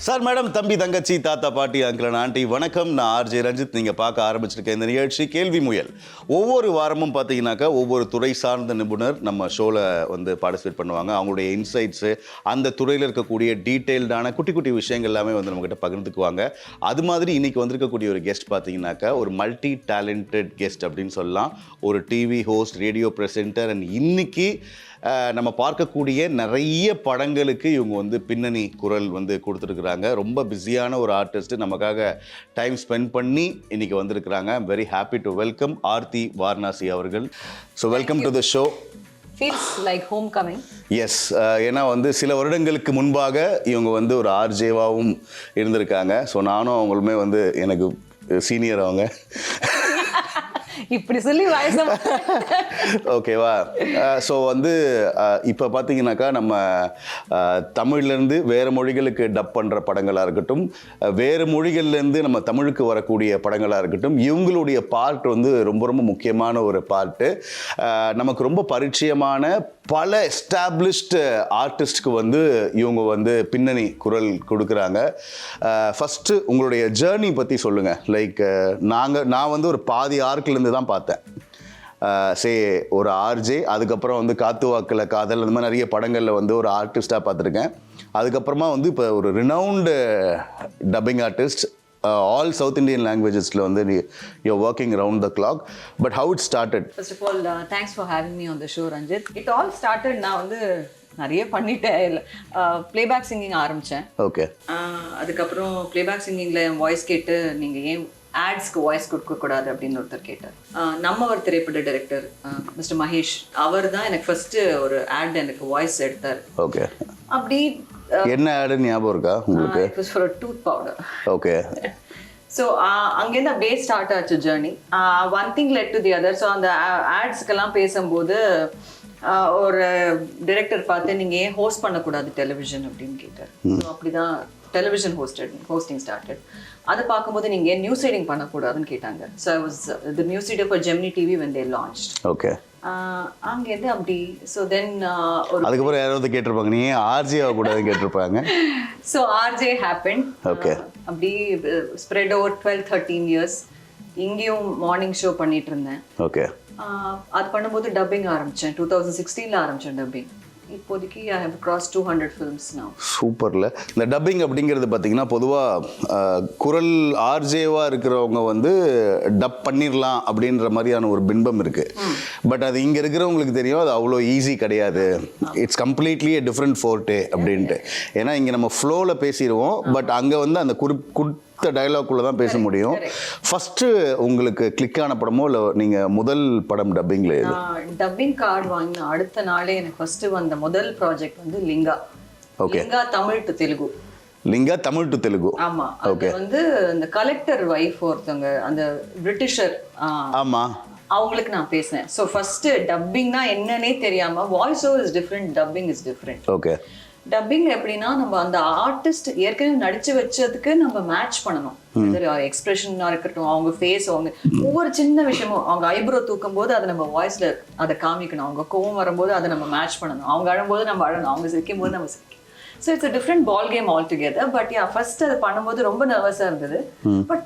Sir, madam, தம்பி, தங்கச்சி, தாத்தா, பாட்டி, அங்கிள், ஆண்டி, வணக்கம். நான் ஆர்ஜே ரஞ்சித். நீங்கள் பார்க்க ஆரம்பிச்சிருக்க இந்த நிகழ்ச்சி கேள்வி முயல். ஒவ்வொரு வாரமும் பார்த்தீங்கன்னாக்கா ஒவ்வொரு துறை சார்ந்த நிபுணர் நம்ம ஷோவில் வந்து பார்ட்டிசிபேட் பண்ணுவாங்க. அவங்களுடைய இன்சைட்ஸு, அந்த துறையில் இருக்கக்கூடிய டீட்டெயில்டான குட்டி குட்டி விஷயங்கள் எல்லாமே வந்து நம்மக்கிட்ட பகிர்ந்துக்குவாங்க. அது மாதிரி இன்றைக்கி வந்திருக்கக்கூடிய ஒரு கெஸ்ட் பார்த்தீங்கன்னாக்கா ஒரு மல்டி டேலண்டட் கெஸ்ட் அப்படின்னு சொல்லலாம். ஒரு TV host, radio presenter, and இன்னைக்கு நம்ம பார்க்கக்கூடிய நிறைய படங்களுக்கு இவங்க வந்து பின்னணி குரல் வந்து கொடுத்துருக்குறாங்க. ரொம்ப பிஸியான ஒரு ஆர்டிஸ்ட்டு நமக்காக டைம் ஸ்பெண்ட் பண்ணி இன்றைக்கி வந்திருக்கிறாங்க. I'm very happy to welcome Aarthi Varanasi அவர்கள். So welcome to the show. Feels like homecoming. Yes, ஏன்னா வந்து சில வருடங்களுக்கு முன்பாக இவங்க வந்து ஒரு ஆர்ஜேவாகவும் இருந்திருக்காங்க. ஸோ நானும் அவங்களுமே வந்து எனக்கு சீனியர் அவங்க. இப்படி சொல்லி வயசு ஓகேவா? ஸோ வந்து இப்போ பார்த்தீங்கன்னாக்கா நம்ம தமிழ்லேருந்து வேறு மொழிகளுக்கு டப் பண்ணுற படங்களாக இருக்கட்டும், வேறு மொழிகள்லேருந்து நம்ம தமிழுக்கு வரக்கூடிய படங்களாக இருக்கட்டும், இவங்களுடைய பார்ட் வந்து ரொம்ப ரொம்ப முக்கியமான ஒரு பார்ட்டு. நமக்கு ரொம்ப பரிச்சயமான பல எஸ்டாப்ளிஷ்டு ஆர்டிஸ்ட்க்கு வந்து இவங்க வந்து பின்னணி குரல் கொடுக்குறாங்க. ஃபஸ்ட்டு உங்களுடைய ஜேர்னி பற்றி சொல்லுங்கள். லைக் நான் வந்து ஒரு பாதி ஆர்க்லேருந்து தான் பார்த்தேன். ஒரு ஆர்ஜே, அதுக்கப்புறம் வந்து காத்து வாக்கில் காதல், அந்த மாதிரி நிறைய படங்களில் வந்து ஒரு ஆர்டிஸ்டாக பார்த்துருக்கேன். அதுக்கப்புறமா வந்து இப்போ ஒரு renowned dubbing artist, all South Indian languagesல வந்து you're working around the clock. But how it started? First of all, thanks for having me on the show, Ranjit. It all started, நான் வந்து நிறைய பண்ணிட்டேன். இல்லை, பிளேபேக் சிங்கிங் ஆரம்பித்தேன். Okay. அதுக்கப்புறம் playback சிங்கிங்கில் என் voice கேட்டு நீங்கள் ஏன் ஆட்ஸ்க்கு வாய்ஸ் கொடுக்கக்கூடாது அப்படின்னு ஒருத்தர் கேட்டார். நம்ம ஒரு திரைப்பட டைரக்டர் மிஸ்டர் மகேஷ், அவர் தான் எனக்கு ஃபர்ஸ்ட் ஒரு ஆட் எனக்கு வாய்ஸ் எடுத்தார். ஓகே. அப்படி என்ன ஆடுன்னு ஞாபகம் இருக்கா உங்களுக்கு? It was for tooth powder. Okay. So அங்கேருந்து அப்படியே ஸ்டார்ட் ஆச்சு journey. One thing led to the other. So அந்த ஆட்ஸ்க்கெல்லாம் பேசும்போது ஒரு டைரக்டர் பார்த்து நீங்கள் ஏன் ஹோஸ்ட் பண்ணக்கூடாது டெலிவிஷன் அப்படின்னு கேட்டார். ஸோ அப்படி தான் டெலிவிஷன் ஹோஸ்டிங் ஸ்டார்டட். அதை பார்க்கும்போது நீங்கள் ஏன் நியூஸ் ரீடிங் பண்ணக்கூடாதுன்னு கேட்டாங்க. So I was the news reader for Gemini TV when they launched. Okay. அங்கேருந்து அப்படி. ஸோ தென் அதுக்கப்புறம் யாராவது கேட்டிருப்பாங்க, நீ ஏன் ஆர்ஜே ஆகக்கூடாதுன்னு கேட்டிருப்பாங்க. So RJ happen. ஓகே. அப்படி ஸ்ப்ரெட் ஓவர் 12-13 இயர்ஸ். இங்கேயும் மார்னிங் ஷோ பண்ணிட்டு இருந்தேன். ஓகே. அது பண்ணும்போது டப்பிங் ஆரம்பித்தேன். 2016 ஆரம்பித்தேன் டப்பிங். இப்போதைக்கு I have cross 200 films now. சூப்பர்ல. இந்த டப்பிங் அப்படிங்கிறது பார்த்தீங்கன்னா பொதுவாக குரல் ஆர்ஜேவாக இருக்கிறவங்க வந்து டப் பண்ணிடலாம் அப்படின்ற மாதிரியான ஒரு பின்பம் இருக்குது. பட் அது இங்கே இருக்கிறவங்களுக்கு தெரியும் அது அவ்வளோ ஈஸி கிடையாது. It's completely a different forte அப்படின்ட்டு. ஏன்னா இங்கே நம்ம ஃப்ளோவில் பேசிடுவோம், பட் அங்கே வந்து அந்த டயலாக்குள்ளே தான் பேச முடியும். ஃபஸ்ட்டு உங்களுக்கு கிளிக்கான படமோ இல்லை நீங்கள் முதல் படம் டப்பிங்கில் எது? டப்பிங் கார்டு வாங்கின அடுத்த நாளே எனக்கு ஃபஸ்ட்டு வந்த முதல் ப்ராஜெக்ட் வந்து Linga. Okay. Linga Tamil to Telugu. Linga Tamil to Telugu. ஆமாம். அது வந்து இந்த கலெக்டர் வைஃப் ஒருத்தவங்க, அந்த பிரிட்டிஷர். ஆமாம். அவங்களுக்கு நான் பேசினேன். ஸோ ஃபஸ்ட்டு டப்பிங்னா என்னன்னே தெரியாமல், voice over is different, dubbing is different. Okay. Dubbing எப்படின்னா நம்ம அந்த ஆர்டிஸ்ட் ஏற்கனவே நடிச்சு வச்சதுக்கு நம்ம மேட்ச் பண்ணணும். எக்ஸ்பிரஷனா இருக்கட்டும், அவங்க ஃபேஸ், அவங்க ஒவ்வொரு சின்ன விஷயமும், அவங்க ஐப்ரோ தூக்கும் போது அதை நம்ம வாய்ஸ்ல அதை காமிக்கணும். அவங்க கோவம் வரும்போது அதை நம்ம மேட்ச் பண்ணணும். அவங்க அழும்போது நம்ம அழணும், அவங்க சிரிக்கும் போது நம்ம சிரிக்கணும். So it's a different ball game altogether. But first அது பண்ணும்போது ரொம்ப நர்வஸாக இருந்தது. பட்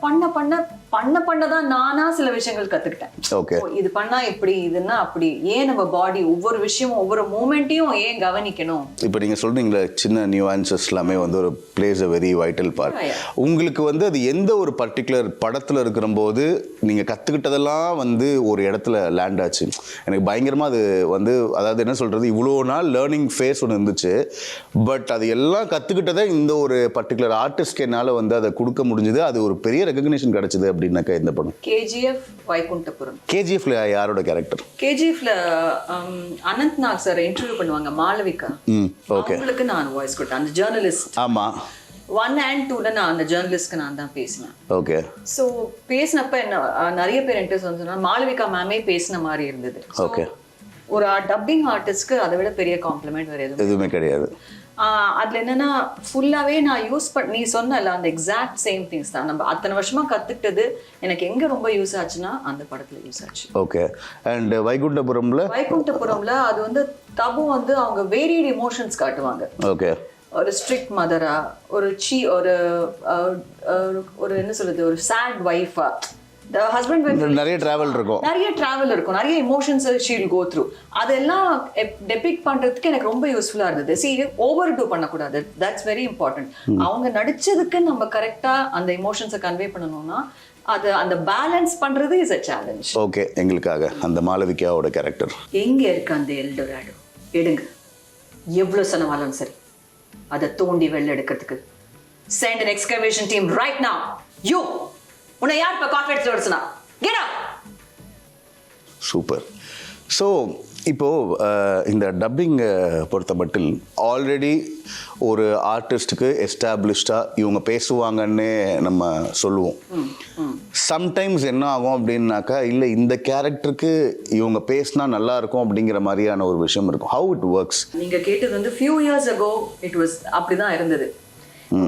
பண்ண தான் நானா சில விஷயங்கள் கற்றுக்கிட்டேன். ஓகே. இது பண்ணா இப்படி, இதுன்னா அப்படி, ஏன் நம்ம பாடி ஒவ்வொரு விஷயமும் ஒவ்வொரு மூமெண்ட்டையும் ஏன் கவனிக்கணும். இப்போ நீங்கள் சொல்கிறீங்களா சின்ன நியூஆன்சஸ் எல்லாமே வந்து ஒரு place a very vital part. உங்களுக்கு வந்து அது எந்த ஒரு பர்டிகுலர் படத்தில் இருக்கிற போது நீங்கள் கற்றுக்கிட்டதெல்லாம் வந்து ஒரு இடத்துல லேண்ட் ஆச்சு? எனக்கு பயங்கரமாக அது வந்து, அதாவது என்ன சொல்கிறது, இவ்வளோ நாள் லேர்னிங் ஃபேஸ் ஒன்று இருந்துச்சு. பட் அது எல்லாம் கற்றுக்கிட்டதை இந்த ஒரு பர்டிகுலர் ஆர்டிஸ்ட்க்கு என்னால் வந்து அதை கொடுக்க முடிஞ்சது. அது ஒரு பெரிய ரெகக்னிஷன் கிடைச்சது அப்படின்னாக்கா இந்த படம் கேஜிஎஃப் வைகுண்டபுரம். கேஜிஎஃப்ல யாரோட கேரக்டர்? கேஜிஎஃப்ல அனந்த் நாக் சார் இன்டர்வியூ பண்ணுவாங்க, மாளவிகா. ஓகே. உங்களுக்கு நான் வாய்ஸ் கொடுத்தேன், அந்த ஜேர்னலிஸ்ட். ஆமாம். 1 and 2ல நான் அந்த ஜேர்னலிஸ்ட்க்கு நான் தான் பேசினேன். ஓகே. ஸோ பேசினப்ப என்ன நிறைய பேர் என்கிட்ட சொன்னா மாளவிகா மேமே பேசின மாதிரி இருந்தது. ஓகே. ஒரு டப்பிங் ஆர்டிஸ்ட்க்கு அதை விட பெரிய காம்ப்ளிமெண்ட் வேறு எதுவுமே கிடையாது. அதில் என்னன்னா ஃபுல்லாகவே நான் யூஸ் நீ சொன்னல அந்த எக்ஸாக்ட் சேம் திங்ஸ் தான். நம்ம அத்தனை வருஷமா கற்றுக்கிட்டது எனக்கு எங்கே ரொம்ப யூஸ் ஆச்சுன்னா அந்த படத்தில் யூஸ் ஆச்சு. ஓகே. அண்ட் வைகுண்டபுரம்ல அது வந்து தபு வந்து அவங்க வேரியட் எமோஷன்ஸ் காட்டுவாங்க. ஓகே. ஒரு ஸ்ட்ரிக்ட் மதரா, ஒரு என்ன சொல்றது, ஒரு சேட் ஒய்ஃபா, ஹஸ்பண்ட் நிறைய டிராவல் இருக்கும், நிறைய இமோஷன்ஸ் ஷீல் கோ த்ரூ. அதெல்லாம் டெபிக் பண்றதுக்கு எனக்கு ரொம்ப யூஸ்ஃபுல்லா இருந்தது. ஓவர் டூ பண்ணக்கூடாது, தட்ஸ் வெரி இம்பார்ட்டன்ட். அவங்க நடிச்சதுக்கு நம்ம கரெக்டா அந்த இமோஷன்ஸை கன்வே பண்ணணும்னா அது அந்த பேலன்ஸ் பண்றது இஸ் a challenge. ஓகே, எங்களுக்காக அந்த மாளவிகாவோட கேரக்டர் எங்க இருக்கு அந்த எல்டோராடோ? எடுங்க, எவ்வளவு செலவாலும் சரி, அதை தோண்டி வெளில எடுக்கிறதுக்கு send an excavation team right now. You உன்னை யார் இப்ப காஃபி எடுத்து வரச்சுனா? Get up. சூப்பர். ஸோ இப்போது இந்த டப்பிங் பொறுத்த மட்டும் ஆல்ரெடி ஒரு ஆர்டிஸ்ட்டுக்கு எஸ்டாப்ளிஷ்டாக இவங்க பேசுவாங்கன்னே நம்ம சொல்லுவோம். சம்டைம்ஸ் என்ன ஆகும் அப்படின்னாக்கா, இல்லை இந்த கேரக்டருக்கு இவங்க பேசினா நல்லா இருக்கும் அப்படிங்கிற மாதிரியான ஒரு விஷயம் இருக்கும். How it works? நீங்கள் கேட்டது வந்து few years ago it was அப்படிதான் இருந்தது.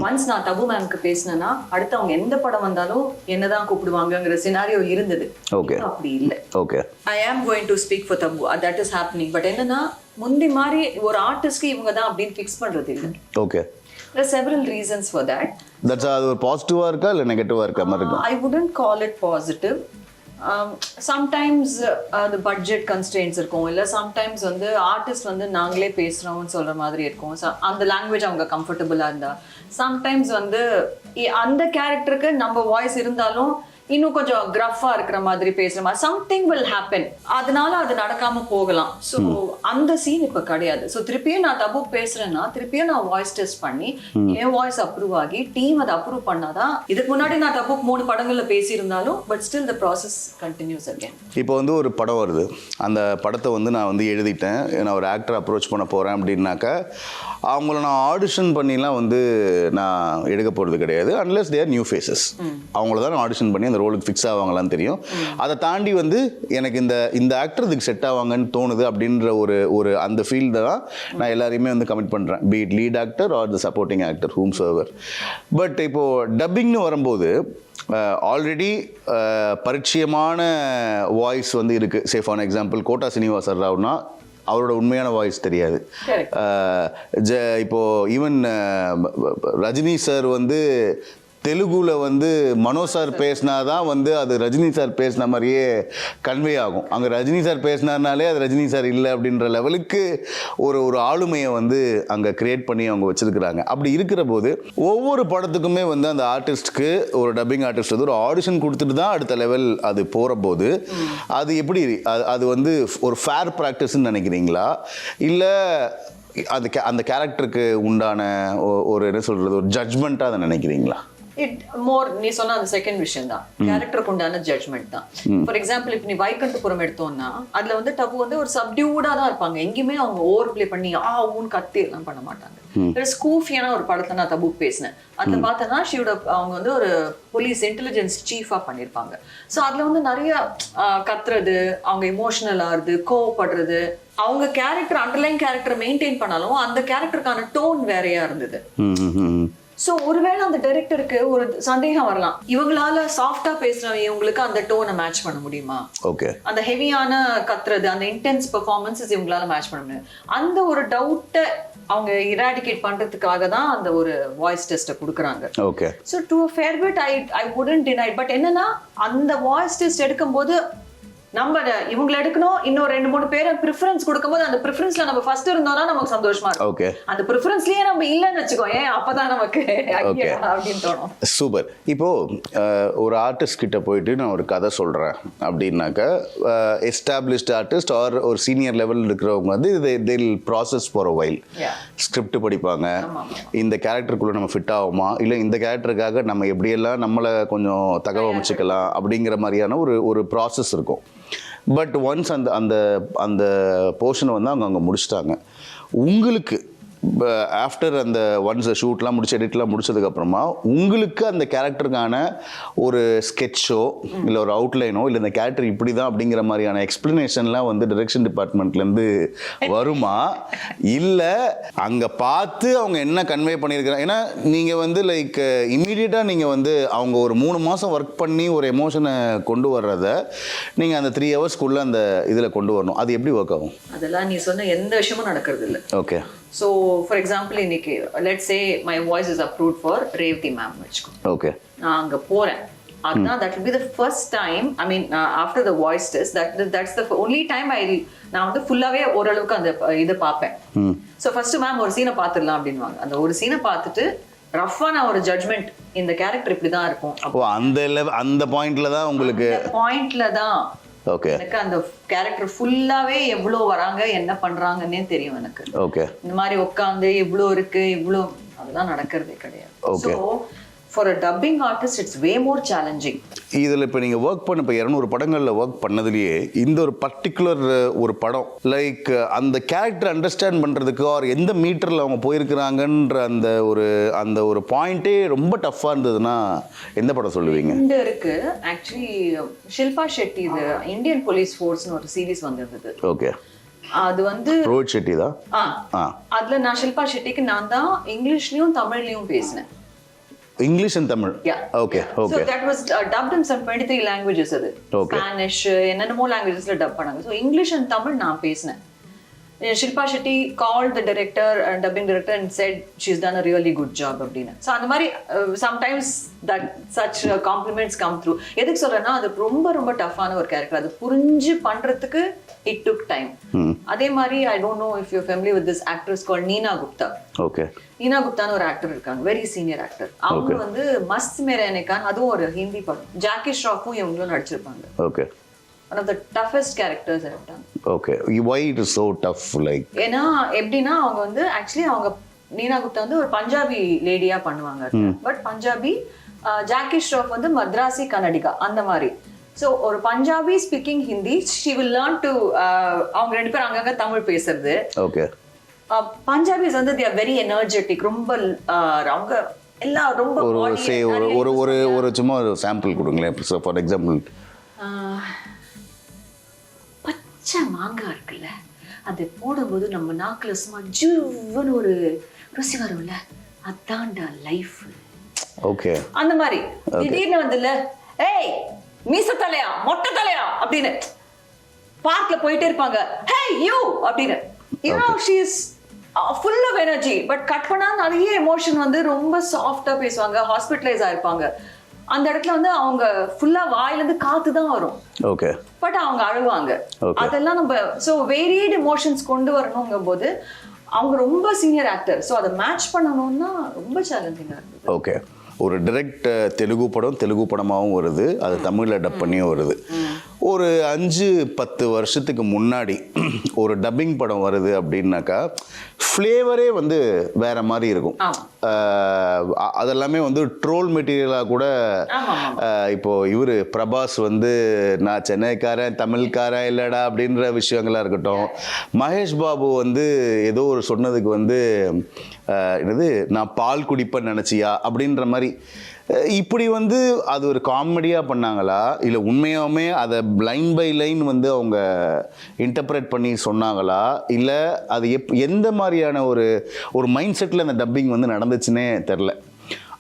ஒன்ஸ் நான் தபு மேம்க்கு பேசினேன்னா அடுத்து அவங்க எந்த படம் வந்தாலும் என்னதான் கூப்பிடுவாங்கங்கிற சினாரியோ இருந்தது. ஓகே, அப்படி இல்லை. Okay, I am going to speak for tabu, that is happening. But என்னன்னா முந்தி மாதிரி ஒரு ஆர்டிஸ்ட்க்கு இவங்க தான் அப்படின்னு ஃபிக்ஸ் பண்றது இல்லை. Okay, there are several reasons for that. அது ஒரு பாசிட்டிவாக இருக்கா இல்லை நெகட்டிவாக இருக்கா மாதிரி இருக்கா? I wouldn't call it positive. Sometimes the budget constraints இருக்கும், இல்லை சம்டைம்ஸ் வந்து ஆர்டிஸ்ட் வந்து நாங்களே பேசுகிறோம்னு சொல்கிற மாதிரி இருக்கும். அந்த லாங்குவேஜ் அவங்க கம்ஃபர்டபுளாக இருந்தால், சம்டைம்ஸ் வந்து அந்த கேரக்டருக்கு நம்ம வாய்ஸ் இருந்தாலும் இன்னும் கொஞ்சம் கிரஃபா இருக்கிற மாதிரி பேசுற மாதிரி சம்திங் வில் ஹேப்பன். அதனால அது நடக்காம போகலாம். ஸோ அந்த சீன் இப்ப கிடையாது. ஸோ திருப்பியும் நான் தபு பேசுறேன்னா திருப்பியும் நான் வாய்ஸ் டெஸ்ட் பண்ணி என் வாய்ஸ் அப்ரூவ் ஆகி டீம் அதை அப்ரூவ் பண்ணாதான். இதுக்கு முன்னாடி நான் தபு 3 படங்கள்ல பேசியிருந்தாலும் but still the process continues again. இப்போ வந்து ஒரு படம் வருது, அந்த படத்தை வந்து நான் வந்து எழுதிட்டேன், நான் ஒரு ஆக்டர் அப்ரோச் பண்ண போறேன் அப்படின்னாக்கா அவங்கள நான் ஆடிஷன் பண்ணிலாம் வந்து நான் எடுக்க போகிறது கிடையாது. Unless there new faces. அவங்கள தான் நான் ஆடிஷன் பண்ணி அந்த ரோலுக்கு ஃபிக்ஸ் ஆவாங்களான்னு தெரியும். அதை தாண்டி வந்து எனக்கு இந்த ஆக்டர் இதுக்கு செட் ஆவாங்கன்னு தோணுது அப்படின்ற ஒரு அந்த ஃபீல்டை தான் நான் எல்லாரையுமே வந்து கமிட் பண்ணுறேன், be it lead actor or the supporting actor whom server. But இப்போது டப்பிங்னு வரும்போது ஆல்ரெடி பரிச்சயமான வாய்ஸ் வந்து இருக்குது. Say for example Kota Srinivasa ராவ்னா அவரோட உண்மையான வாய்ஸ் தெரியாது. இப்போ ஈவன் ரஜினி சார் வந்து தெலுங்குல வந்து மனோ சார் பேசினாதான் வந்து அது ரஜினி சார் பேசின மாதிரியே கன்வே ஆகும். அங்கே ரஜினி சார் பேசினார்னாலே அது ரஜினி சார் இல்லை அப்படின்ற லெவலுக்கு ஒரு ஆளுமையை வந்து அங்கே கிரியேட் பண்ணி அவங்க வச்சிருக்கிறாங்க. அப்படி இருக்கிற போது ஒவ்வொரு படத்துக்குமே வந்து அந்த ஆர்டிஸ்ட்க்கு ஒரு டப்பிங் ஆர்டிஸ்ட் வந்து ஒரு ஆடிஷன் கொடுத்துட்டு தான் அடுத்த லெவல் அது போகிற போது அது எப்படி அது வந்து ஒரு ஃபேர் ப்ராக்டிஸ்ன்னு நினைக்கிறீங்களா, இல்லை அந்த கேரக்டருக்கு உண்டான ஒரு என்ன சொல்கிறது ஒரு ஜட்ஜ்மெண்ட்டாக அதை நினைக்கிறீங்களா? நீ சொன்ன அந்த செகண்ட் விஷயம் தான் கேரக்டருக்கு உண்டான ஜட்ஜ்மெண்ட் தான். ஃபார் எக்ஸாம்பிள் இப்ப நீ வைகுண்டபுரம் எடுத்தோம்னா அதுல வந்து டபு வந்து ஒரு சப்டியூடா தான் இருப்பாங்க. எங்கேயுமே அவங்க ஓவர் பிளே பண்ணி ஊன்னு கத்தி எல்லாம் பண்ண மாட்டாங்க. ஸ்கூஃபியான ஒரு படத்தை நான் தபு பேசினேன். அந்த பார்த்தனா அவங்க வந்து ஒரு போலீஸ் இன்டெலிஜென்ஸ் சீஃபா பண்ணிருப்பாங்க. ஸோ அதுல வந்து நிறைய கத்துறது, அவங்க எமோஷனல் ஆகுறது, கோவப்படுறது, அவங்க கேரக்டர் அண்டர்லைன் கேரக்டர் மெயின்டைன் பண்ணாலும் அந்த கேரக்டருக்கான டோன் வேறையா இருந்தது. சோ ஒருவேளை அந்த டைரக்டருக்கு ஒரு சந்தேகம் வரலாம், இவங்களால சாஃப்டா பேசுறவங்க இவங்களுக்கு அந்த டோனை மேட்ச் பண்ண முடியுமா, அந்த ஹெவியான கத்துறது, அந்த இன்டென்ஸ் பெர்ஃபார்மன்ஸஸ் இவங்களால மேட்ச் பண்ண முடியும். அந்த ஒரு டவுட்டை அவங்க இராடிகேட் பண்றதுக்காக தான் அந்த ஒரு வாய்ஸ் டெஸ்ட்டை கொடுக்குறாங்க. So to a fair bit I wouldn't deny. But என்னன்னா அந்த வாய்ஸ் டெஸ்ட் எடுக்கும்போது நம்ம இவங்களை எடுக்கணும், இன்னும் 2-3 பேரை ப்ரிஃபரன்ஸ் கொடுக்கும்போது அந்த ப்ரிஃபரன்ஸ்ல நம்ம ஃபர்ஸ்ட் இருந்தோம்னா நமக்கு சந்தோஷமா இருக்கும். அந்த ப்ரிஃபரன்ஸ்லயே நம்ம இல்லைன்னு வச்சுக்கோ, அப்பதான் நமக்கு அப்படின்னு தோணும். சூப்பர். இப்போ ஒரு ஆர்டிஸ்ட் கிட்ட போயிட்டு நான் ஒரு கதை சொல்றேன் அப்படின்னாக்கா எஸ்டாப்ளிஷ்ட் ஆர்டிஸ்ட் ஆர் ஒரு சீனியர் லெவல் இருக்கிறவங்க வந்து they will process for a while. Script படிப்பாங்க, இந்த கேரக்டருக்குள்ள நம்ம ஃபிட் ஆகுமா, இல்லை இந்த கேரக்டருக்காக நம்ம எப்படியெல்லாம் நம்மளை கொஞ்சம் தகவமைச்சுக்கலாம் அப்படிங்கிற மாதிரியான ஒரு ப்ராசஸ் இருக்கும். பட் ஒன்ஸ் அந்த அந்த போர்ஷனை வந்து அவங்க அங்கே முடிச்சிட்டாங்க. உங்களுக்கு ஆஃப்டர் அந்த ஒன்ஸ் ஷூட்லாம் முடிச்சு எடிட்லாம் முடிச்சதுக்கப்புறமா உங்களுக்கு அந்த கேரக்டருக்கான ஒரு ஸ்கெட்சோ இல்லை ஒரு அவுட்லைனோ இல்லை இந்த கேரக்டர் இப்படி தான் அப்படிங்கிற மாதிரியான எக்ஸ்பிளனேஷன்லாம் வந்து டைரக்ஷன் டிபார்ட்மெண்ட்லேருந்து வருமா, இல்லை அங்கே பார்த்து அவங்க என்ன கன்வே பண்ணியிருக்கிறாங்க? ஏன்னா நீங்கள் வந்து லைக் இம்மீடியட்டாக நீங்கள் வந்து அவங்க ஒரு 3 மாதம் ஒர்க் பண்ணி ஒரு எமோஷனை கொண்டு வர்றத நீங்கள் அந்த 3 ஹவர்ஸ்க்குள்ளே அந்த இதில் கொண்டு வரணும். அது எப்படி ஒர்க் ஆகும்? அதெல்லாம் நீ சொன்ன எந்த விஷயமும் நடக்கிறது இல்லை. ஓகே. ஸோ ஃபார் எக்ஸாம்பிள் இன்னைக்கு let's say my voice is approved for Revathi ma'am வச்சுக்கோ. ஓகே. நான் அங்கே போகிறேன். அதுதான் that will be the first time, I mean after the voice test, that's the only time நான் வந்து ஃபுல்லாகவே ஓரளவுக்கு அந்த இதை பார்ப்பேன். ஸோ ஃபர்ஸ்ட் மேம் ஒரு சீனை பார்த்துடலாம் அப்படின்வாங்க. அந்த ஒரு சீனை பார்த்துட்டு ரஃபான ஒரு ஜட்மெண்ட், இந்த கேரக்டர் இப்படி தான் இருக்கும். அப்போ அந்த பாயிண்ட்ல தான் உங்களுக்கு பாயிண்ட்ல தான் ஓகே எனக்கு அந்த கேரக்டர் ஃபுல்லாவே எவ்வளோ வராங்க என்ன பண்றாங்கன்னே தெரியும் எனக்கு. ஓகே. இந்த மாதிரி உட்காந்து இவ்வளோ இருக்கு இவ்வளோ அதெல்லாம் நடக்கிறதே கிடையாது. Okay. So for a dubbing artist it's way more challenging. இதில் இப்போ நீங்கள் ஒர்க் பண்ண இப்போ 200 படங்களில் ஒர்க் பண்ணதுலேயே இந்த ஒரு பர்டிகுலர் ஒரு படம் லைக் அந்த கேரக்டர் அண்டர்ஸ்டாண்ட் பண்ணுறதுக்கு ஆர் எந்த மீட்டரில் அவங்க போயிருக்கிறாங்கன்ற அந்த ஒரு பாயிண்ட்டே ரொம்ப டஃப்பாக இருந்ததுன்னா எந்த படம் சொல்லுவீங்க? இந்த இருக்கு ஆக்சுவலி ஷில்பா ஷெட்டி, இது இந்தியன் போலீஸ் ஃபோர்ஸ்னு ஒரு சீரீஸ் வந்திருந்தது. ஓகே. அது வந்து ரோஹித் ஷெட்டி தான். அதுல நான் ஷில்பா ஷெட்டிக்கு நான் தான் இங்கிலீஷ்லயும் தமிழ்லயும் பேசினேன். English and Tamil. Yeah. Okay. Yeah. Okay. So that was dubbed in some 23 languages. Okay. Spanish, என்னென்னமோ languagesல dub பண்ணாங்க. So English and Tamil நான் பேசினேன். Shilpa Shetty called the director and dubbing director and said she's done a really good job அப்படின்னு. So அந்த மாதிரி sometimes that such compliments come through. எதுக்கு சொல்றேன்னா அது ரொம்ப ரொம்ப டஃப்பான ஒரு கேரக்டர். அது புரிஞ்சு பண்றதுக்கு it took time. அதே மாதிரி I don't know if you're familiar with this actress called Neena Gupta. Okay. நீனா குப்தான்னு ஒரு ஆக்டர் இருக்காங்க, வெரி சீனியர் ஆக்டர். அவங்க வந்து மஸ்த் மேரே நிக்கான், அதுவும் ஒரு ஹிந்தி படம், ஜாக்கி ஷ்ராஃபும் இவங்களும் நடிச்சிருப்பாங்க. Okay. One of the toughest characters I have done. Okay. why it is so tough like? ஏன்னா எப்படின்னா அவங்க வந்து ஆக்சுவலி அவங்க நீனா குப்தா வந்து ஒரு பஞ்சாபி லேடியா பண்ணுவாங்க. பட் பஞ்சாபி, ஜாக்கி ஷ்ராஃப் வந்து மദ്രാസി கன்னடிகா அந்த மாதிரி. ஸோ ஒரு Punjabi speaking Hindi, she will learn to, அவங்க 2 பேரும் அங்கங்க தமிழ் பேசுறது. ஓகே. பஞ்சாபிஸ் வந்து they are very energetic, ரொம்ப அவங்க எல்லாம் ரொம்ப ஒரு சும்மா ஒரு சாம்பிள் கொடுங்களேன் ஃபார் எக்ஸாம்பிள். பச்சை மாங்காய் இருக்குல்ல, அது போடும்போது நம்ம நாக்குல சும்மா ஜூவன்னு ஒரு ருசி வரும்ல, அதான்டா லைஃப். ஓகே. அந்த மாதிரி திடீர்னு வந்துல ஏய் மீச தலையா மொட்டை தலையா அப்படின்னு பார்க்ல போயிட்டே இருப்பாங்க, ஹே யூ அப்படின்னு. you know she is full of energy, but cut பண்ணா நிறைய எமோஷன் வந்து ரொம்ப சாஃப்டா பேசுவாங்க, ஹாஸ்பிட்டலைஸ் ஆயிருப்பாங்க. அந்த இடத்துல வந்து அவங்க ஃபுல்லா வாயில இருந்து காத்து தான் வரும். ஓகே. பட் அவங்க அழுவாங்க. அதெல்லாம் நம்ம சோ வேரியட் எமோஷன்ஸ் கொண்டு வரணுங்கும் போது அவங்க ரொம்ப சீனியர் ஆக்டர், சோ அதை மேட்ச் பண்ணணும்னா ரொம்ப சேலஞ்சிங்கா இருக்கு. ஓகே. ஒரு டைரக்ட் தெலுங்கு படமாகவும் வருது, அது தமிழில் டப் பண்ணியும் வருது. ஒரு 5-10 வருஷத்துக்கு முன்னாடி ஒரு டப்பிங் படம் வருது அப்படின்னாக்கா ஃப்ளேவரே வந்து வேற மாதிரி இருக்கும். அதெல்லாமே வந்து ட்ரோல் மெட்டீரியலாக கூட. இப்போ இவர் பிரபாஸ் வந்து நான் சென்னைக்காரன் தமிழ்காரன் இல்லைடா அப்படின்ற விஷயங்களாக இருக்கட்டும், மகேஷ் பாபு வந்து ஏதோ ஒரு சொன்னதுக்கு வந்து என்னது நான் பால் குடிப்பேன்னு நினச்சியா அப்படின்ற மாதிரி. இப்படி வந்து அது ஒரு காமெடியாக பண்ணாங்களா இல்லை உண்மையாகவே அதை லைன் பை லைன் வந்து அவங்க இன்டர்பிரேட் பண்ணி சொன்னாங்களா இல்லை அது எந்த மாதிரியான ஒரு மைண்ட் செட்டில் அந்த டப்பிங் வந்து நடந்துச்சுன்னே தெரில.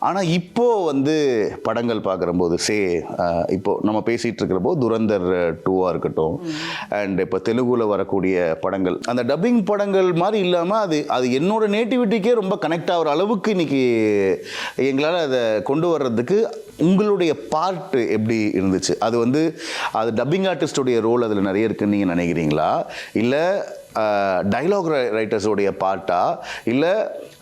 ஆனால் இப்போது வந்து படங்கள் பார்க்குறம்போது இப்போது நம்ம பேசிகிட்டு இருக்கிறப்போ துரந்தர் 2 இருக்கட்டும், அண்ட் இப்போ தெலுங்குல வரக்கூடிய படங்கள் அந்த டப்பிங் படங்கள் மாதிரி இல்லாமல் அது என்னோட நேட்டிவிட்டிக்கே ரொம்ப கனெக்ட் ஆகிற அளவுக்கு இன்றைக்கி எங்களால் அதை கொண்டு வர்றதுக்கு உங்களுடைய பார்ட் எப்படி இருந்துச்சு? அது வந்து அது டப்பிங் ஆர்டிஸ்டோடைய ரோல் அதில் நிறைய இருக்குன்னு நீங்கள் நினைக்கிறீங்களா, இல்லை டைலாக் ரைட்டர்ஸோடைய பார்ட்டா, இல்லை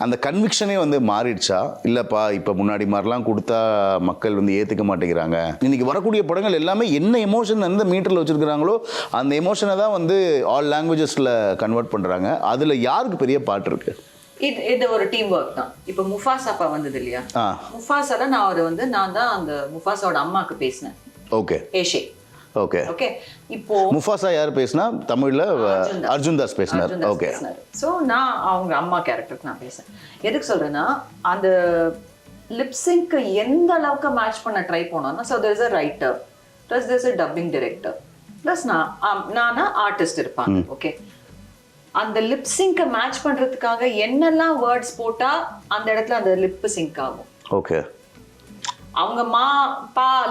அந்த கன்விக்ஷனே வந்து மாறிடுச்சா, இல்லைப்பா இப்போ முன்னாடி மாதிரிலாம் கொடுத்தா மக்கள் வந்து ஏற்றுக்க மாட்டேங்கிறாங்க, இன்றைக்கி வரக்கூடிய படங்கள் எல்லாமே என்ன எமோஷன் எந்த மீட்டரில் வச்சுருக்கிறாங்களோ அந்த எமோஷனை தான் வந்து ஆல் லாங்குவேஜஸில் கன்வெர்ட் பண்ணுறாங்க, அதில் யாருக்கு பெரிய பார்ட் இருக்குது? இது ஒரு டீம் ஒர்க் தான். இப்போ முஃபாசாப்பா வந்தது இல்லையா, முஃபாசால நான் தான் அந்த முஃபாசாவோட அம்மாவுக்கு பேசினேன். ஓகே. ஏஷே. ஓகே. ஓகே. இப்போ முஃபாசா யார் பேசினா? தமிழ்ல அர்ஜுன் தாஸ் பேசினார். ஓகே. சோ நான் அவங்க அம்மா கேரக்டருக்கு நான் பேசுறேன். எதுக்கு சொல்றேன்னா அந்த லிப்சிங்க் எந்த அளவுக்கு மேட்ச் பண்ண ட்ரை பண்ணோம்னா, so there is a writer plus there is a dubbing director plus நான் ஆர்டிஸ்ட் இருப்பாங்க. ஓகே. அந்த லிப்சிங்க மேட்ச் பண்றதுக்காக என்னெல்லாம் வேர்ட்ஸ் போட்டா அந்த இடத்துல அந்த லிப் சிங்க் ஆகும். ஓகே. அவங்க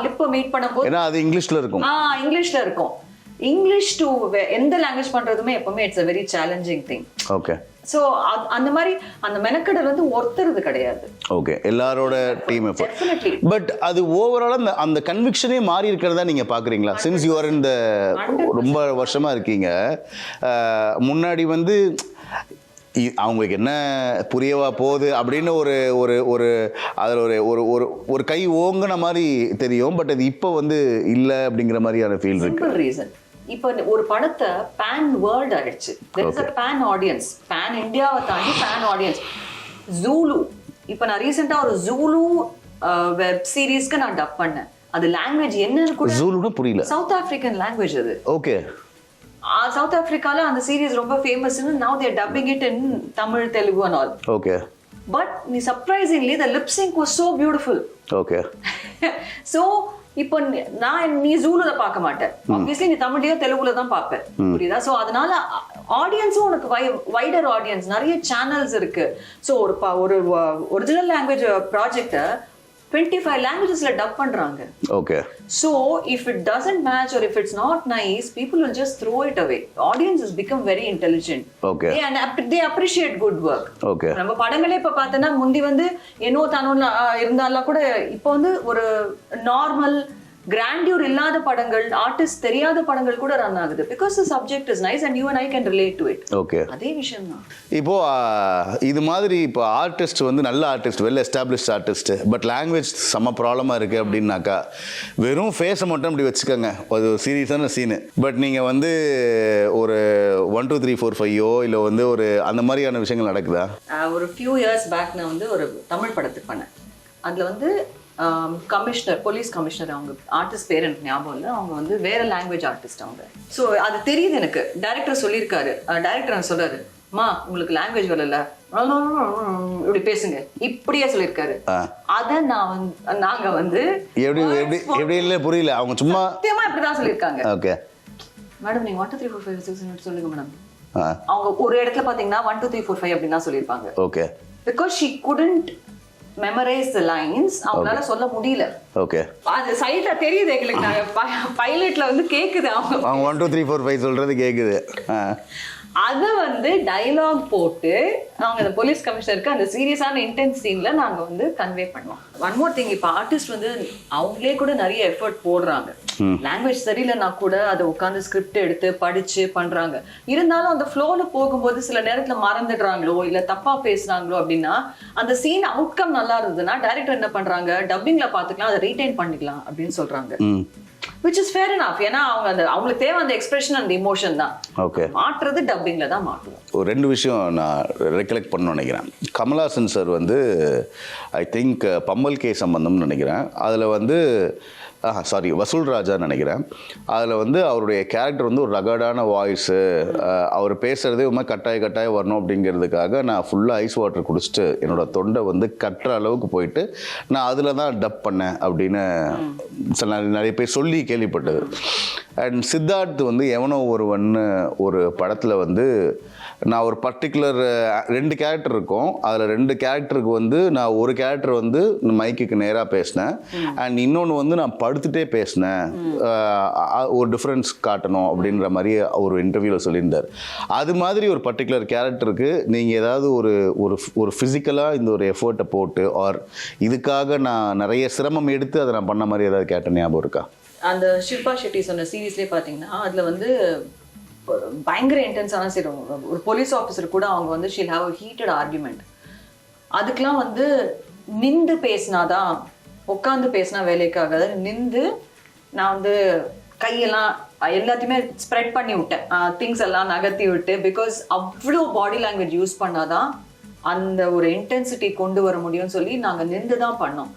லிப் மீட் பண்ணும்போது ஏன்னா அது இங்கிலீஷ்ல இருக்கும். இங்கிலீஷ்ல இருக்கும். இங்கிலீஷ் டு எந்த லாங்குவேஜ் பண்றதுமே எப்பவுமே it's a very challenging thing. Okay. So அந்த மாதிரி அந்த மெனக்கடல் வந்து ஒருத்தருது கிடையாது. ஓகே, எல்லாரோட டீம் எஃபர்ட். Definitely. பட் அது ஓவராலாக அந்த கன்விக்ஷனே மாறி இருக்கிறதா நீங்கள் பார்க்குறீங்களா? சின்ஸ் யூ ஆர் இந்த ரொம்ப வருஷமாக இருக்கீங்க. முன்னாடி வந்து அவங்களுக்கு என்ன புரியவா போகுது அப்படின்னு ஒரு ஒரு ஒரு அதில் ஒரு ஒரு ஒரு கை ஓங்கின மாதிரி தெரியும். பட் அது இப்போ வந்து இல்லை அப்படிங்கிற மாதிரியான ஃபீல் இருக்கு. சிம்பிள் ரீசன், இப்போ ஒரு படத்தை பேன் வேர்ல்ட் ஆயிடுச்சு. There is a pan audience, pan இந்தியாவை தாண்டி பேன் ஆடியன்ஸ். ஜூலு, இப்போ நான் ரீசெண்டாக ஒரு ஜூலு வெப் சீரிஸ்க்கு நான் டப் பண்ணேன். அது லாங்குவேஜ் என்னன்னு கூட ஜூலுன்னு புரியல. சவுத் ஆப்பிரிக்கன் லாங்குவேஜ் அது. ஓகே. சவுத் ஆப்பிரிக்கால அந்த சீரிஸ் ரொம்ப ஃபேமஸ்னு now they are dubbing it in Tamil, Telugu and all. Okay. But நீ surprisingly the lip sync was so beautiful. Okay. So இப்போ நீ ஜூலுல பார்க்க மாட்டேன், ஆப்வியஸ்லி நீ தமிழ்லயோ தெலுங்குல தான் பார்ப்பேன், புரியுதா? சோ அதனால ஆடியன்ஸும் உனக்கு வைடர் ஆடியன்ஸ், நிறைய சேனல்ஸ் இருக்கு. சோ ஒரு ஒரிஜினல் லாங்குவேஜ் ப்ராஜெக்ட 25 languagesல டப் பண்றாங்க. Okay. So if it doesn't match or if it's not nice, people will just throw it away. Audience has become very intelligent. Okay. They appreciate good work. Okay. நம்ம படங்களே இப்ப பார்த்தனா முந்தி வந்து என்னோ தானோ இருந்தாலும் கூட இப்போ வந்து ஒரு நார்மல் கிராண்டியூர் இல்லாத படங்கள், ஆர்டிஸ்ட் தெரியாத படங்கள் கூட ரன் ஆகுது. Because the subject is nice and you and I can relate to it. Okay. அதே விஷயம் தான். இப்போ இது மாதிரி இப்போ ஆர்டிஸ்ட் வந்து நல்ல artist, well established artist, but language செம்ம ப்ராப்ளமாக இருக்குது அப்படின்னாக்கா வெறும் ஃபேஸை மட்டும் அப்படி வச்சுக்கோங்க, ஒரு சீரியஸான சீனு. பட் நீங்கள் வந்து ஒரு 1 2 3 4 5 இல்லை வந்து ஒரு அந்த மாதிரியான விஷயங்கள் நடக்குதா? ஒரு ஃபியூ இயர்ஸ் பேக் நான் வந்து ஒரு தமிழ் படத்துக்கு பண்ணேன். அதில் வந்து கமிஷனர், போலீஸ் கமிஷனர், அவங்க ஆர்டிஸ்ட் பேர் எனக்கு ஞாபகம் இல்லை, அவங்க வந்து வேற லாங்குவேஜ் ஆர்டிஸ்ட் அவங்க. ஸோ அது தெரியுது எனக்கு. டைரக்டர் சொல்லியிருக்காரு, டைரக்டர் சொல்றாரு, மா உங்களுக்கு லாங்குவேஜ் வரல, இப்படி பேசுங்க, இப்படியே சொல்லியிருக்காரு. அத நாங்க வந்து எப்படி எப்படி எப்படி இல்லை புரியல, அவங்க சும்மா சத்தியமா இப்படிதான் சொல்லியிருக்காங்க. ஓகே மேடம் நீங்க 1 2 3 4 5 6 7 சொல்லுங்க மேடம். அவங்க ஒரு இடத்துல பாத்தீங்கன்னா 1 2 3 4 5 அப்படின்னு தான் சொல்லியிருப்பாங்க. Okay. Because she couldn't memorize the lines, அவங்களால சொல்ல முடியல. ஓகே. அது சைட்ல தெரியுது எங்களுக்கு, நாங்க பைலட்ல வந்து கேக்குது அவங்க 1 2 3 4 5 சொல்றது கேக்குது. அத வந்து டயலாக் போட்டு அவங்க அந்த போலீஸ் கமிஷனருக்கு அந்த சீரியஸான இன்டென்ஸ் சீன்ல நாங்க வந்து கன்வே பண்ணுவோம். ஒன் மோர் திங், இப்ப ஆர்டிஸ்ட் வந்து அவங்களே கூட நிறைய எஃபர்ட் போடுறாங்க. லாங்குவேஜ் சரியில்லைன்னா கூட அதை உட்காந்து ஸ்கிரிப்ட் எடுத்து படிச்சு பண்றாங்க. இருந்தாலும் அந்த ஃப்ளோல போகும்போது சில நேரத்துல மறந்துடுறாங்களோ இல்ல தப்பா பேசுறாங்களோ அப்படின்னா அந்த சீன் அவுட்கம் நல்லா இருந்ததுன்னா டைரக்டர் என்ன பண்றாங்க, டப்பிங்ல பாத்துக்கலாம், அதை ரீடைன் பண்ணிக்கலாம் அப்படின்னு சொல்றாங்க. which is fair enough. ஏன்னா அவங்களுக்கு தேவை அந்த எக்ஸ்பிரஷன் அந்த இமோஷன் தான். ஓகே. மாற்றுறது டப்பிங்ல தான் மாற்றுவோம். ஒரு 2 விஷயம் நான் ரெக்கலெக்ட் பண்ணணும்னு நினைக்கிறேன். கமல்ஹாசன் சார் வந்து ஐ திங்க் பம்மல் கே சம்பந்தம்னு நினைக்கிறேன், அதில் வந்து வசூல் ராஜான்னு நினைக்கிறேன். அதில் வந்து அவருடைய கேரக்டர் வந்து ஒரு ரகடான வாய்ஸு, அவர் பேசுகிறதே ஒரு மாதிரி கட்டாயம் வரணும் அப்படிங்கிறதுக்காக நான் ஃபுல்லாக ஐஸ் வாட்டர் குடிச்சிட்டு என்னோடய தொண்டை வந்து கட்டுற அளவுக்கு போயிட்டு நான் அதில் தான் டப் பண்ணேன் அப்படின்னு நிறைய பேர் சொல்லி கேள்விப்பட்டது. அண்ட் சித்தார்த் வந்து எவனோ ஒருவன்னு ஒரு படத்தில் வந்து நான் ஒரு பர்டிகுலர் 2 கேரக்டர் இருக்கும், அதில் 2 கேரக்டருக்கு வந்து நான் ஒரு கேரக்டர் வந்து மைக்குக்கு நேராக பேசினேன், அண்ட் இன்னொன்று வந்து நான் படுத்துகிட்டே பேசினேன், ஒரு டிஃப்ரென்ஸ் காட்டணும் அப்படின்ற மாதிரி ஒரு இன்டர்வியூவில் சொல்லியிருந்தார். அது மாதிரி ஒரு பர்டிகுலர் கேரக்டருக்கு நீங்கள் ஏதாவது ஒரு ஒரு ஃபிசிக்கலாக இந்த ஒரு எஃபர்ட்டை போட்டு ஆர் இதுக்காக நான் நிறைய சிரமம் எடுத்து அதை நான் பண்ண மாதிரி ஏதாவது கேட்ட ஞாபகம் இருக்கா? அந்த ஷில்பா ஷெட்டி சொன்ன சீரீஸ்லேயே பார்த்தீங்கன்னா அதில் வந்து பயங்கர இன்டென்ஸான சீன். ஒரு போலீஸ் ஆஃபீஸர் கூட அவங்க வந்து Sheel have a heated argument. அதுக்கெலாம் வந்து நின்று பேசினாதான், உட்காந்து பேசினா வேலைக்காக நின்று நான் வந்து கையெல்லாம் எல்லாத்தையுமே ஸ்ப்ரெட் பண்ணி விட்டேன், திங்ஸ் எல்லாம் நகர்த்தி விட்டு, பிகாஸ் அவ்வளோ பாடி லாங்குவேஜ் யூஸ் பண்ணாதான் அந்த ஒரு இன்டென்சிட்டி கொண்டு வர முடியும்னு சொல்லி நாங்கள் நின்று தான் பண்ணோம்.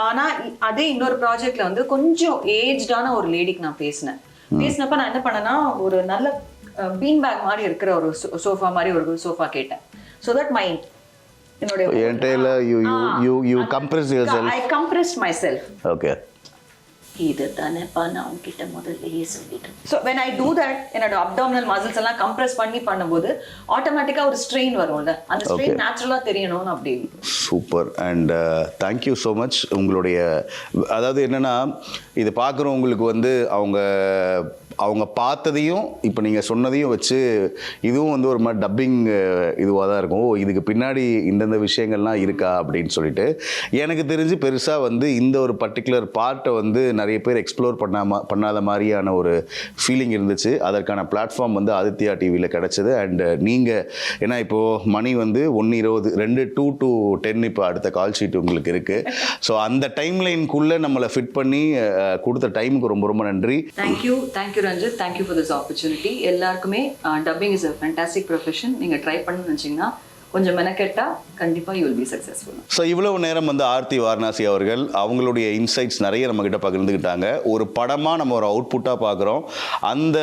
ஆனால் அதே இன்னொரு ப்ராஜெக்ட்ல வந்து கொஞ்சம் ஏஜ்டான ஒரு லேடிக்கு நான் பேசினப்ப நான் என்ன பண்ணேன்னா ஒரு நல்ல பீன் பேக் மாதிரி இருக்கிற ஒரு சோஃபா மாதிரி ஒரு சோஃபா கேட்டேன். So that my I compressed myself. Okay. இது தானேப்பா நான் உங்ககிட்ட முதல்லயே சொல்லிட்டேன். So when I do that, என்னோட அப்டாமினல் மசில்ஸ் எல்லாம் கம்ப்ரெஸ் பண்ணி பண்ணும்போது ஆட்டோமேட்டிக்காக ஒரு ஸ்ட்ரெயின் வரும்ல, அந்த ஸ்ட்ரெயின் நேச்சுரலாக தெரியணும்னு அப்படி. Super. And thank you so much. உங்களுடைய அதாவது என்னென்னா இது பார்க்குறவங்களுக்கு வந்து அவங்க அவங்க பார்த்ததையும் இப்போ நீங்கள் சொன்னதையும் வச்சு இதுவும் வந்து ஒரு மாதிரி டப்பிங் இதுவாக தான் இருக்கும். ஓ, இதுக்கு பின்னாடி இந்தந்த விஷயங்கள்லாம் இருக்கா அப்படின்னு சொல்லிட்டு எனக்கு தெரிஞ்சு பெருசாக வந்து இந்த ஒரு பர்டிகுலர் பார்ட்டை வந்து நிறைய பேர் எக்ஸ்ப்ளோர் பண்ணாத மாதிரியான ஒரு ஃபீலிங் இருந்துச்சு. அதற்கான பிளாட்ஃபார்ம் வந்து ஆதித்யா டிவியில் கிடச்சிது. அண்ட் நீங்கள் ஏன்னா இப்போது மணி வந்து 1:20 2 to 10 இப்போ அடுத்த கால் ஷீட் உங்களுக்கு இருக்குது. ஸோ அந்த டைம் லைனுக்குள்ளே நம்மளை ஃபிட் பண்ணி கொடுத்த டைமுக்கு ரொம்ப ரொம்ப நன்றி. Thank you Ranjith, thank you for this opportunity. எல்லாருக்குமே dubbing is a fantastic profession. நீங்கள் ட்ரை பண்ணணும்னு நினச்சிங்கன்னா கொஞ்சம் மெனக்கெட்டா கண்டிப்பாக you will be successful. So இவ்வளவு நேரம் வந்து ஆர்த்தி வாரணாசி அவர்கள் அவங்களுடைய இன்சைட்ஸ் நிறைய நம்மக்கிட்ட பகிர்ந்துக்கிட்டாங்க. ஒரு படமாக நம்ம ஒரு அவுட்புட்டாக பார்க்குறோம். அந்த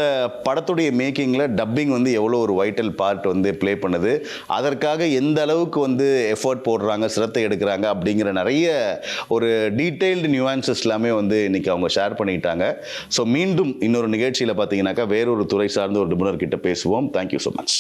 படத்துடைய மேக்கிங்கில் டப்பிங் வந்து எவ்வளோ ஒரு வைட்டல் பார்ட் வந்து ப்ளே பண்ணுது, அதற்காக எந்த அளவுக்கு வந்து எஃபர்ட் போடுறாங்க, சிரத்தை எடுக்கிறாங்க அப்படிங்கிற நிறைய ஒரு டீட்டெயில்டு நியூஆன்சஸ் எல்லாமே வந்து இன்றைக்கி அவங்க ஷேர் பண்ணிக்கிட்டாங்க. ஸோ மீண்டும் இன்னொரு நிகழ்ச்சியில் பார்த்தீங்கன்னாக்கா வேறொரு துறை சார்ந்த ஒரு நிபுணர்கிட்ட பேசுவோம். Thank you so much.